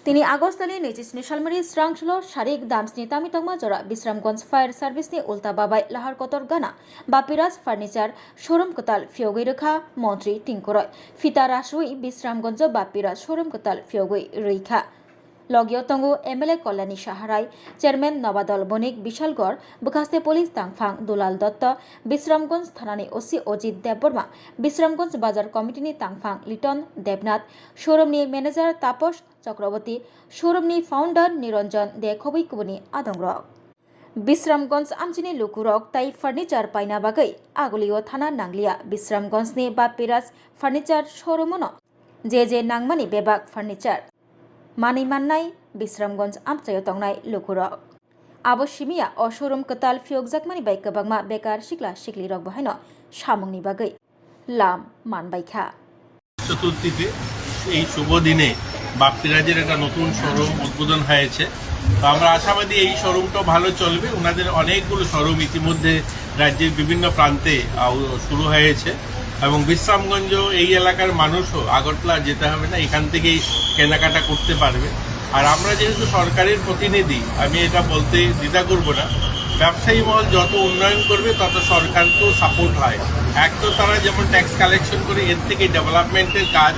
তিনি আগস্टनि 25 सालमारि स्रांसल शारिक दामस्नि तामितंमा जरा बिश्रामगंज फायर सार्भिसनि उल्टा बाबाय लाहार कतर गाना बापिराज फार्निचार शोरूम कताल फियोगै रोखा मंत्री टिंकुरय फिता रासुई बिश्रामगंज बापिराज शोरूम कताल फियोगै रैखा लगियो तंगो एमएलए कल्याणी साहाराय चेयरमैन नवादल बनिक विशालगढ़ बुखास्ते पुलिस तांगफां दुलाल दत्त बिश्रामगंज थानानि ओसि अजित देवबर्मा बिश्रामगंज बाजार कमिटिनि तांगफां लिटन देवनाथ शोरूमनि मैनेजर तापस चक्रवर्ती शोरूमनि फाउंडर निरंजन दे खबैकुबनि आदंग्रक बिश्रामगंज आमचिनि लुकुरक ताई फार्निचार पाइना बागै आगलियो थाना नांगलिया बिश्रामगंजनि बापिराज फार्निचार शोरूमनो जे नांमानि बेबाग फार्निचार मानि माननाय बिश्रामगंज आमचायाव तंनाय लुकुरक आबो सिमिया अ शोरूम कताल फियोगजाकमानि बाय गोबांमा बेकार सिख्ला सिख्ली रक बाहायनो सामुंनि बागै लाम मानबायखा চতুর্থীতে এই শুভ দিনে বাপ্পিরাজের একটা নতুন শোরুম উদ্বোধন হয়েছে। তো আমরা আশাবাদী এই শোরুমটা ভালো চলবে। ওনাদের অনেকগুলো শোরুম ইতিমধ্যে রাজ্যের বিভিন্ন প্রান্তে শুরু হয়েছে এবং বিশ্রামগঞ্জ এই এলাকার মানুষও আগরতলা যেতে হবে না, এখান থেকেই কেনাকাটা করতে পারবে। আর আমরা যেহেতু সরকারের প্রতিনিধি, আমি এটা বলতে দ্বিধা করব না, ব্যবসায়ী মহল যত উন্নয়ন করবে তত সরকারকেও সাপোর্ট হয়। এক তো তারা যেমন ট্যাক্স কালেকশন করে এর থেকে ডেভেলপমেন্টের কাজ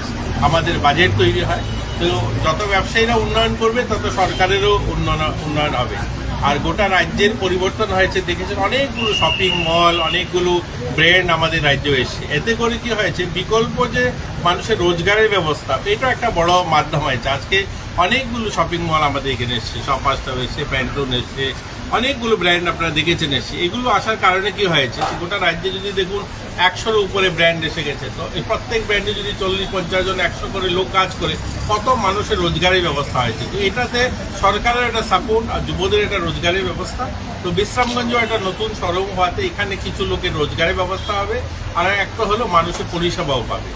আমাদের বাজেট তৈরি হয়, তো যত ব্যবসায়ীরা উন্নয়ন করবে তত সরকারেরও উন্নয়ন হবে। আর গোটা রাজ্যের পরিবর্তন হয়েছে, দেখেছেন অনেকগুলো শপিং মল, অনেকগুলো ব্র্যান্ড আমাদের রাজ্যে এসেছে। এতে করে কি হয়েছে, বিকল্প যে মানুষের রোজগারের ব্যবস্থা, এটা একটা বড় মাধ্যম হয়েছে। আজকে অনেকগুলো শপিং মল আমাদের এখানে এসছে, শপার্সটাও এসছে, প্যান্টুন এসছে, অনেকগুলো ব্র্যান্ড আপনারা দেখেছেন এসছে। এগুলো আসার কারণে কি হয়েছে, গোটা রাজ্যে যদি দেখুন 100-এর উপরে ব্র্যান্ড এসে গেছে, তো এই প্রত্যেক ব্র্যান্ডে যদি 40-50 জন 100 করে লোক কাজ করে, কত মানুষের রোজগারের ব্যবস্থা হয়েছে। তো এটাতে সরকারের একটা সাপোর্ট আর যুবদের একটা রোজগারের ব্যবস্থা। তো বিশ্রামগঞ্জেও একটা নতুন শোরুম হওয়াতে এখানে কিছু লোকের রোজগারের ব্যবস্থা হবে, আর একটা হলো মানুষের পরিষেবাও পাবে।